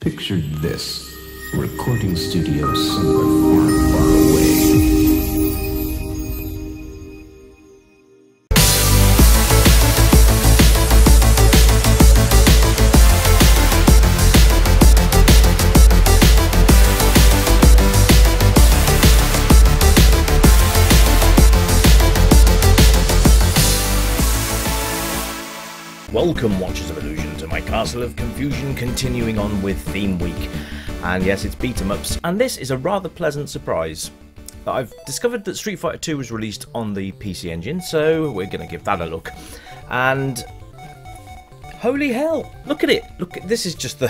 Picture this, a recording studio somewhere far, far away. Welcome, Watchers of Illusion, to my Castle of Confusion, continuing on with Theme Week. And yes, it's beat-em-ups, and this is a rather pleasant surprise. I've discovered that Street Fighter 2 was released on the PC Engine, so we're going to give that a look. And holy hell, look at it! Look, this is just the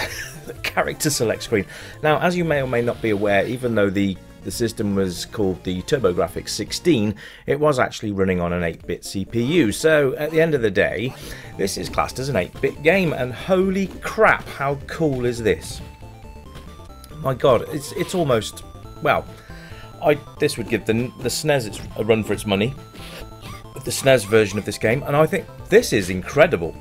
character select screen. Now, as you may or may not be aware, even though the system was called the TurboGrafx 16, it was actually running on an 8-bit CPU, so at the end of the day, this is classed as an 8-bit game, and holy crap, how cool is this? My god, it's almost, well, this would give the SNES a run for its money, the SNES version of this game, and I think this is incredible.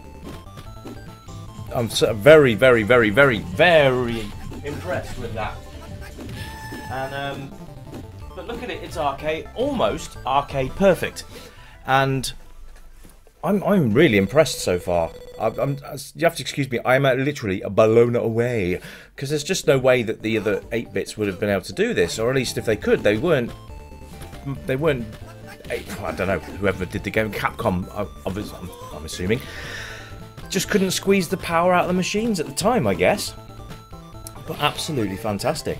I'm so very, very, very, very, very impressed with that. And but look at it, it's arcade, almost arcade perfect, and I'm really impressed so far. You have to excuse me, I'm literally blown away, because there's just no way that the other 8-bits would have been able to do this, or at least if they could, they weren't. I don't know, whoever did the game, Capcom, I'm assuming, just couldn't squeeze the power out of the machines at the time, I guess. But absolutely fantastic.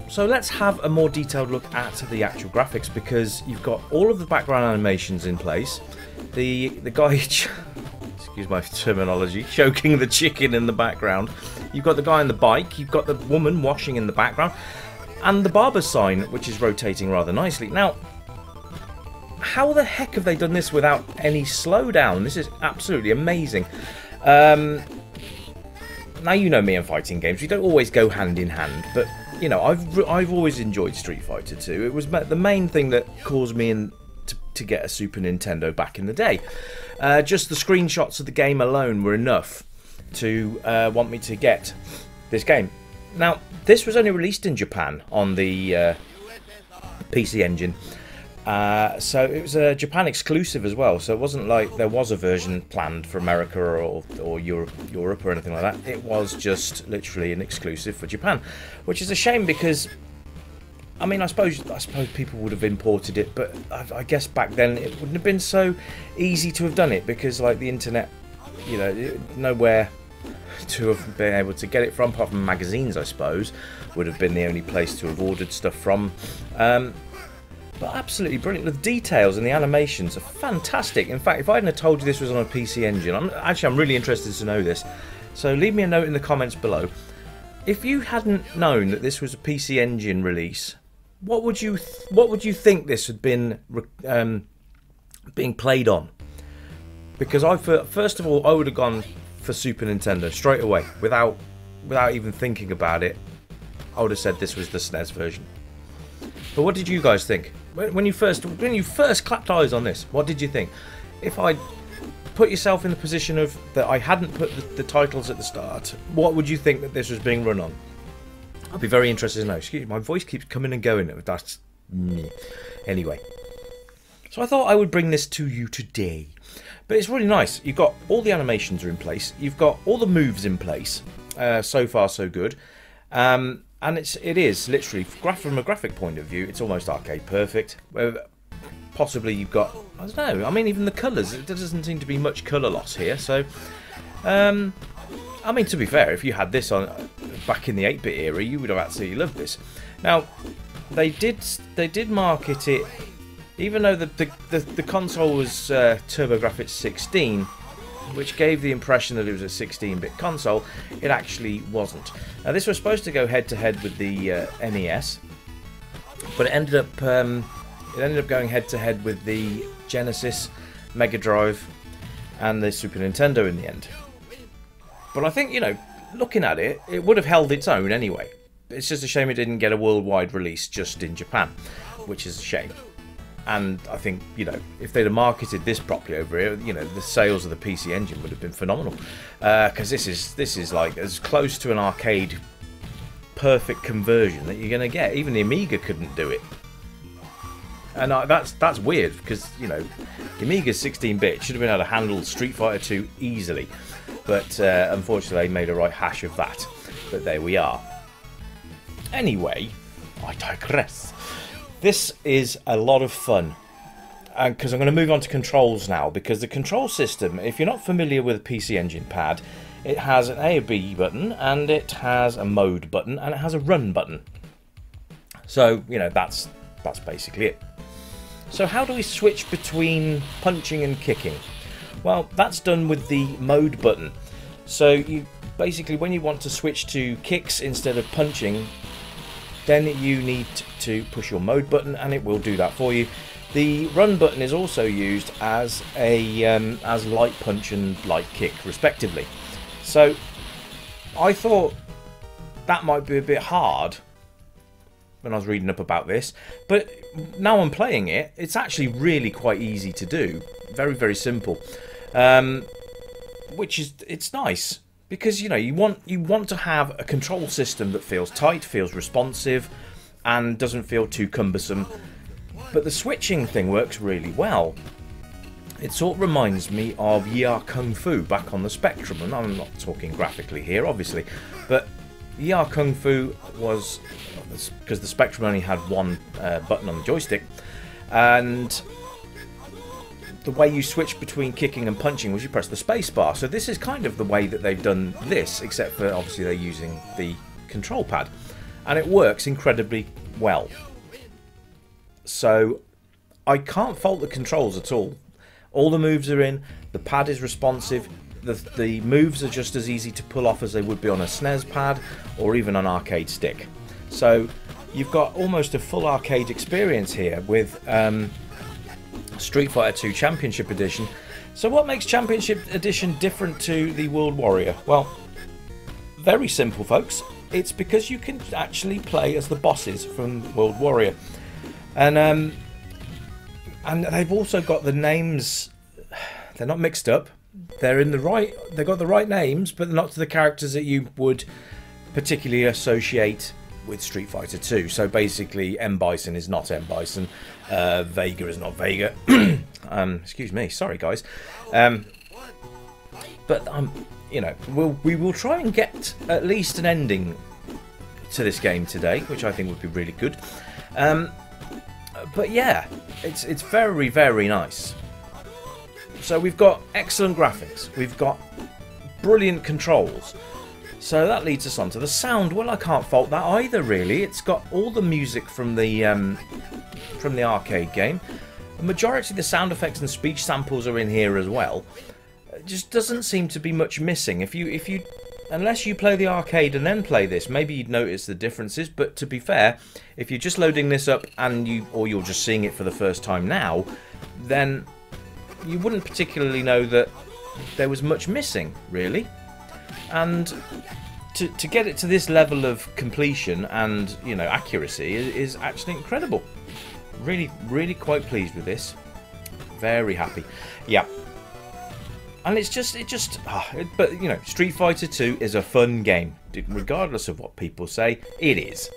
So let's have a more detailed look at the actual graphics, because you've got all of the background animations in place. The guy, excuse my terminology, choking the chicken in the background. You've got the guy on the bike, you've got the woman washing in the background, and the barber sign, which is rotating rather nicely. Now, how the heck have they done this without any slowdown? This is absolutely amazing. Now, you know me and fighting games, we don't always go hand in hand, but you know, I've always enjoyed Street Fighter 2. It was the main thing that caused me to get a Super Nintendo back in the day. Just the screenshots of the game alone were enough to want me to get this game. Now, this was only released in Japan on the PC Engine. So it was a Japan exclusive as well, so it wasn't like there was a version planned for America or Europe or anything like that. It was just literally an exclusive for Japan, which is a shame, because I mean, I suppose people would have imported it, but I guess back then it wouldn't have been so easy to have done it, because like the internet, you know, nowhere to have been able to get it from, apart from magazines, I suppose, would have been the only place to have ordered stuff from. But absolutely brilliant. The details and the animations are fantastic. In fact, if I hadn't have told you this was on a PC Engine, I'm really interested to know this. So leave me a note in the comments below. If you hadn't known that this was a PC Engine release, what would you think this had been being played on? Because first of all, I would have gone for Super Nintendo straight away, without even thinking about it. I would have said this was the SNES version. But what did you guys think? When you first clapped eyes on this, what did you think? If I put yourself in the position of that I hadn't put the titles at the start, what would you think that this was being run on? I'd be very interested to know. Excuse me, my voice keeps coming and going. That's anyway. So I thought I would bring this to you today. But it's really nice. You've got all the animations are in place. You've got all the moves in place. So far, so good. And it is literally, from a graphic point of view, it's almost arcade perfect. Possibly you've got, I don't know, I mean, even the colours, there doesn't seem to be much colour loss here. So, I mean, to be fair, if you had this on back in the 8-bit era, you would have absolutely loved this. Now, they did market it, even though the console was TurboGrafx 16, which gave the impression that it was a 16-bit console. It actually wasn't. Now, this was supposed to go head-to-head with the NES, but it ended up going head-to-head with the Genesis, Mega Drive, and the Super Nintendo in the end. But I think, you know, looking at it, it would have held its own anyway. It's just a shame it didn't get a worldwide release just in Japan, which is a shame. And I think, you know, if they'd have marketed this properly over here, you know, the sales of the PC Engine would have been phenomenal. Because this is like as close to an arcade perfect conversion that you're going to get. Even the Amiga couldn't do it. And that's weird, because, you know, the Amiga's 16-bit, should have been able to handle Street Fighter 2 easily. But unfortunately, they made a right hash of that. But there we are. Anyway, I digress. This is a lot of fun, because I'm going to move on to controls now, because the control system, if you're not familiar with a PC Engine pad, it has an A or B button, and it has a mode button, and it has a run button. So, you know, that's basically it. So how do we switch between punching and kicking? Well, that's done with the mode button. So you basically, when you want to switch to kicks instead of punching, then you need to push your mode button, and it will do that for you. The run button is also used as a as light punch and light kick, respectively. So I thought that might be a bit hard when I was reading up about this, but now I'm playing it, it's actually really quite easy to do. Very, very simple. Which is, it's nice. Because, you know, you want to have a control system that feels tight, feels responsive, and doesn't feel too cumbersome. But the switching thing works really well. It sort of reminds me of Yia Kung Fu back on the Spectrum, and I'm not talking graphically here, obviously, but Yia Kung Fu was, because the Spectrum only had one button on the joystick, and the way you switch between kicking and punching was you press the space bar. So this is kind of the way that they've done this, except for obviously they're using the control pad. And it works incredibly well. So I can't fault the controls at all. All the moves are in, the pad is responsive, the moves are just as easy to pull off as they would be on a SNES pad or even an arcade stick. So you've got almost a full arcade experience here with Street Fighter 2 Championship Edition. So what makes Championship Edition different to the World Warrior? Well, very simple, folks. It's because you can actually play as the bosses from World Warrior. And they've also got the names, they're not mixed up. They're in the right, they've got the right names, but they're not to the characters that you would particularly associate with Street Fighter 2. So basically, M. Bison is not M. Bison, Vega is not Vega. Excuse me, sorry guys. But you know, we will try and get at least an ending to this game today, which I think would be really good. But yeah, it's very, very nice. So we've got excellent graphics, we've got brilliant controls. So that leads us on to the sound. Well, I can't fault that either, really. It's got all the music from the arcade game. The majority of the sound effects and speech samples are in here as well. It just doesn't seem to be much missing. Unless you play the arcade and then play this, maybe you'd notice the differences. But to be fair, if you're just loading this up and you're just seeing it for the first time now, then you wouldn't particularly know that there was much missing, really. And to get it to this level of completion and, you know, accuracy is actually incredible. Really, really quite pleased with this. Very happy. Yeah. And but you know, Street Fighter 2 is a fun game, regardless of what people say. It is,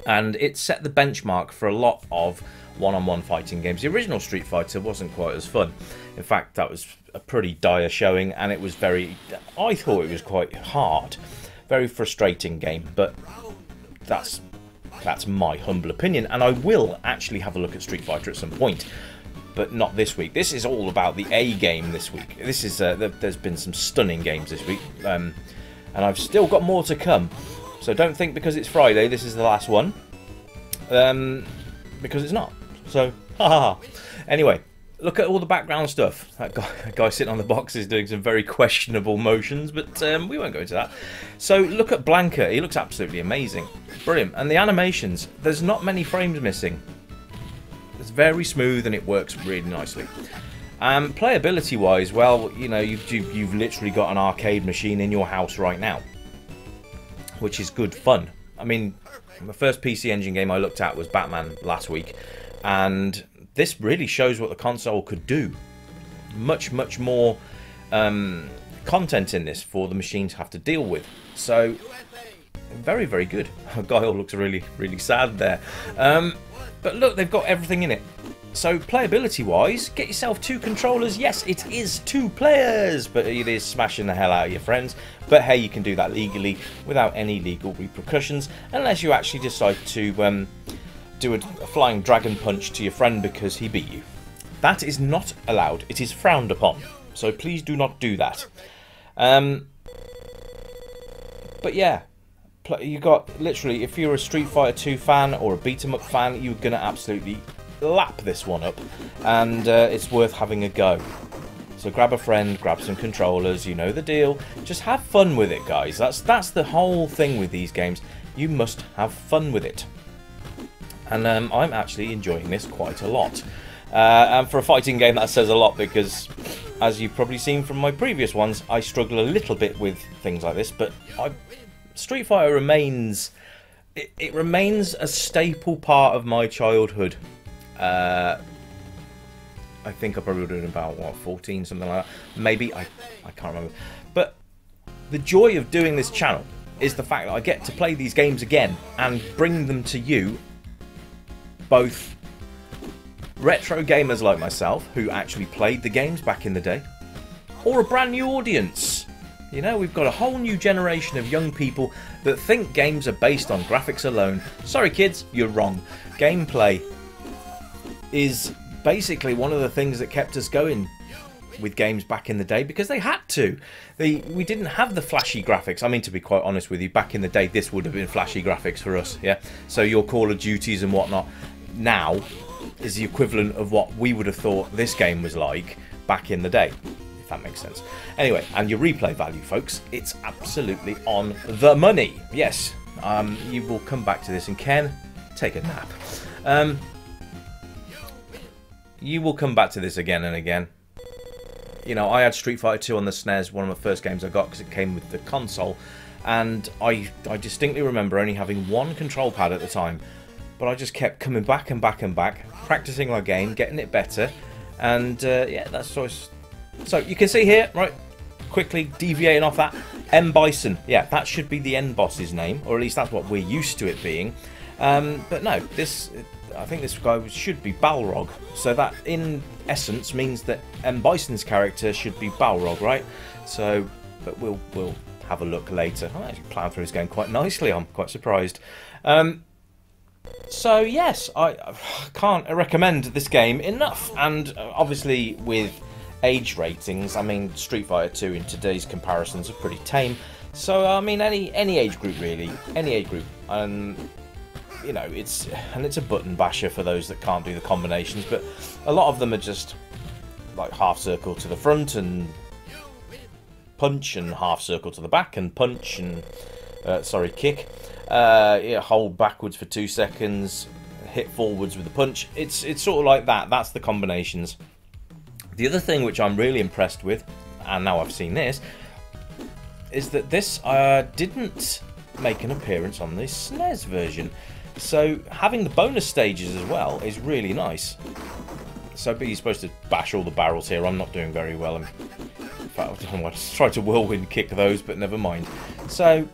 and it set the benchmark for a lot of one-on-one fighting games. The original Street Fighter wasn't quite as fun. In fact, that was a pretty dire showing, and it was I thought it was quite hard, very frustrating game. But that's my humble opinion, and I will actually have a look at Street Fighter at some point. But not this week. This is all about the A game this week. This is there's been some stunning games this week, and I've still got more to come. So don't think because it's Friday this is the last one, because it's not. So ha. Anyway, look at all the background stuff. That guy sitting on the box is doing some very questionable motions, but we won't go into that. So look at Blanca. He looks absolutely amazing, brilliant, and the animations. There's not many frames missing. It's very smooth and it works really nicely. Playability wise, well, you know, you've literally got an arcade machine in your house right now, which is good fun. I mean, the first PC Engine game I looked at was Batman last week, and this really shows what the console could do. Much more content in this for the machine to have to deal with. So very good. Guile looks really sad there, but look, they've got everything in it. So playability wise, get yourself 2 controllers. Yes, it is 2 players, but it is smashing the hell out of your friends. But hey, you can do that legally without any legal repercussions, unless you actually decide to do a flying dragon punch to your friend because he beat you. That is not allowed. It is frowned upon. So please do not do that. But yeah, you got literally, if you're a Street Fighter 2 fan or a beat 'em up fan, you're gonna absolutely lap this one up, and it's worth having a go. So grab a friend, grab some controllers, you know the deal. Just have fun with it, guys. That's the whole thing with these games. You must have fun with it. And I'm actually enjoying this quite a lot. And for a fighting game, that says a lot, because as you've probably seen from my previous ones, I struggle a little bit with things like this, but Street Fighter remains... It remains a staple part of my childhood. I think I probably would have been about, what, 14, something like that. Maybe, I can't remember. But the joy of doing this channel is the fact that I get to play these games again and bring them to you, both retro gamers like myself, who actually played the games back in the day, or a brand new audience. You know, we've got a whole new generation of young people that think games are based on graphics alone. Sorry kids, you're wrong. Gameplay is basically one of the things that kept us going with games back in the day, because they had to. We didn't have the flashy graphics. I mean, to be quite honest with you, back in the day this would have been flashy graphics for us, yeah? So your Call of Duties and whatnot now is the equivalent of what we would have thought this game was like back in the day, if that makes sense. Anyway, and your replay value, folks, it's absolutely on the money. Yes, you will come back to this, and Ken, take a nap. You will come back to this again and again. You know, I had Street Fighter 2 on the SNES, one of my first games I got, because it came with the console, and I distinctly remember only having one control pad at the time, but I just kept coming back and back and back, practicing my game, getting it better, and yeah, that's so you can see here, right, quickly deviating off that, M. Bison, yeah, that should be the end boss's name, or at least that's what we're used to it being, but no, I think this guy should be Balrog, so that in essence means that M. Bison's character should be Balrog, right? So, but we'll have a look later. I'm actually plowing through this game quite nicely, I'm quite surprised. So yes, I can't recommend this game enough, and obviously with age ratings, I mean Street Fighter 2 in today's comparisons are pretty tame, so I mean any age group really, any age group, you know, it's a button basher for those that can't do the combinations, but a lot of them are just like half circle to the front and punch, and half circle to the back and punch, and kick, yeah, hold backwards for 2 seconds, hit forwards with the punch. It's sort of like that. That's the combinations. The other thing which I'm really impressed with, and now I've seen this, is that this didn't make an appearance on the SNES version. So having the bonus stages as well is really nice. So you're supposed to bash all the barrels here. I'm not doing very well. In fact, I tried to whirlwind kick those, but never mind. So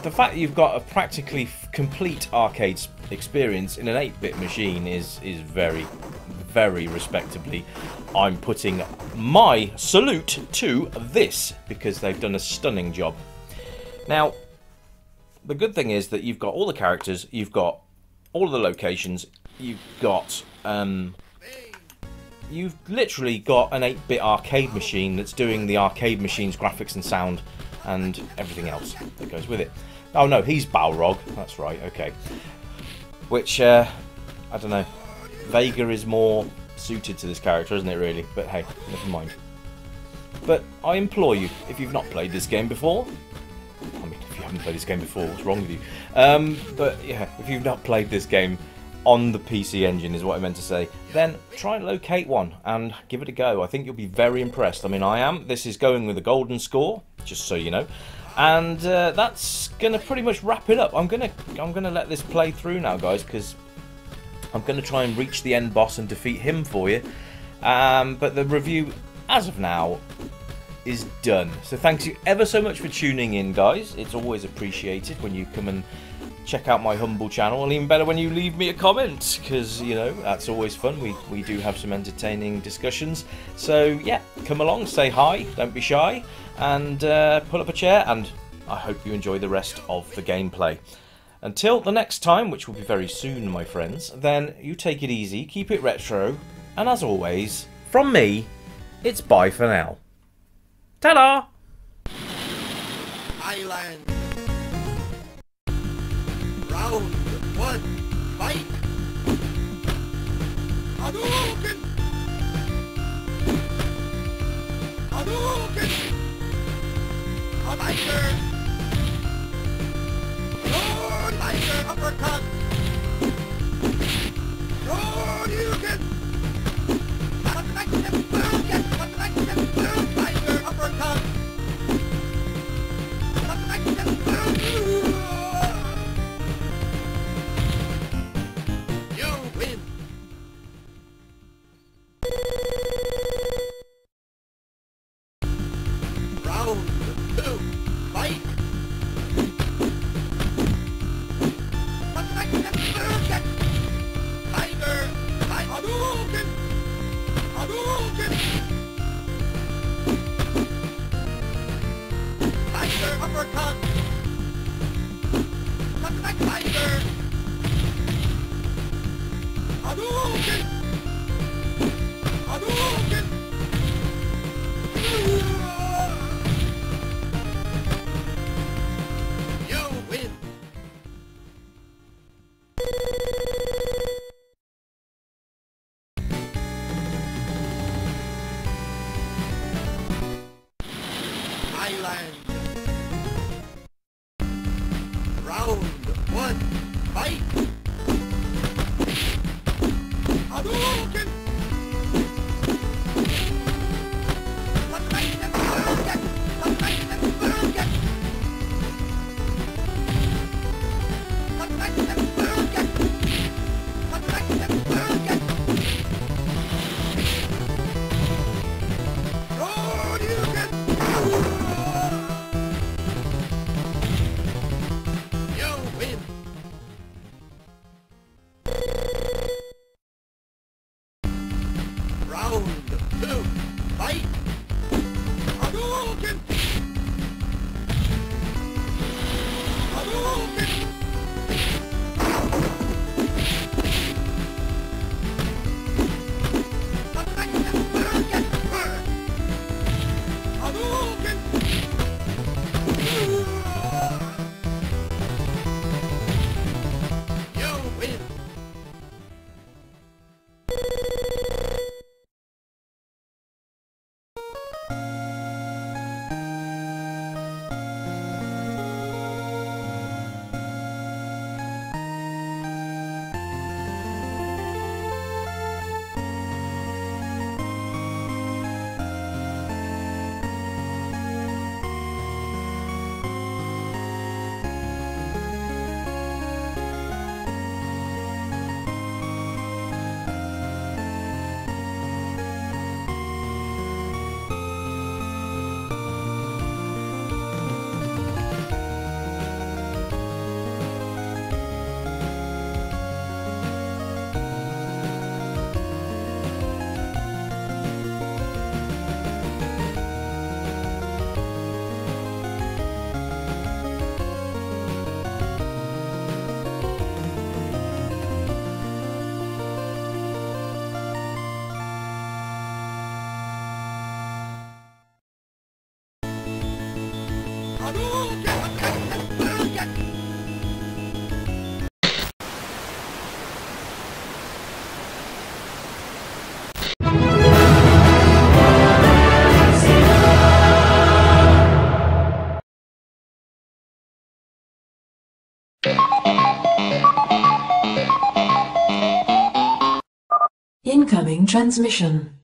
the fact that you've got a practically complete arcade experience in an 8-bit machine is very, very respectably. I'm putting my salute to this, because they've done a stunning job. Now, the good thing is that you've got all the characters, you've got all of the locations, you've got, you've literally got an 8-bit arcade machine that's doing the arcade machine's graphics and sound and everything else that goes with it. Oh no, he's Balrog, that's right, okay. Which, I don't know, Vega is more suited to this character, isn't it really? But hey, never mind. But I implore you, if you've not played this game before, I mean, if you haven't played this game before, what's wrong with you? But yeah, if you've not played this game on the PC Engine, is what I meant to say, then try and locate one and give it a go. I think you'll be very impressed. I mean, I am. This is going with a golden score, just so you know. And that's gonna pretty much wrap it up. I'm gonna let this play through now, guys, because I'm going to try and reach the end boss and defeat him for you. But the review, as of now, is done. So thanks you ever so much for tuning in, guys. It's always appreciated when you come and check out my humble channel, and even better when you leave me a comment, because, you know, that's always fun. We do have some entertaining discussions. So yeah, come along, say hi, don't be shy, and pull up a chair, and I hope you enjoy the rest of the gameplay. Until the next time, which will be very soon, my friends, then you take it easy, keep it retro, and as always, from me, it's bye for now. Ta-da! Island. Round 1, fight! Hadouken! Hadouken! Lighter! Lord Lighter uppercut! Lord Yugen! Lighter uppercut! You win! Round 2, fight! Tiger! Hadouken! Hadouken! Tiger uppercut! Tiger! Hadouken! Hadouken! You win! Island. Round 1, fight! Hadouken! Round 2, fight! Hadouken! Hadouken! Hadouken! You win! Incoming transmission.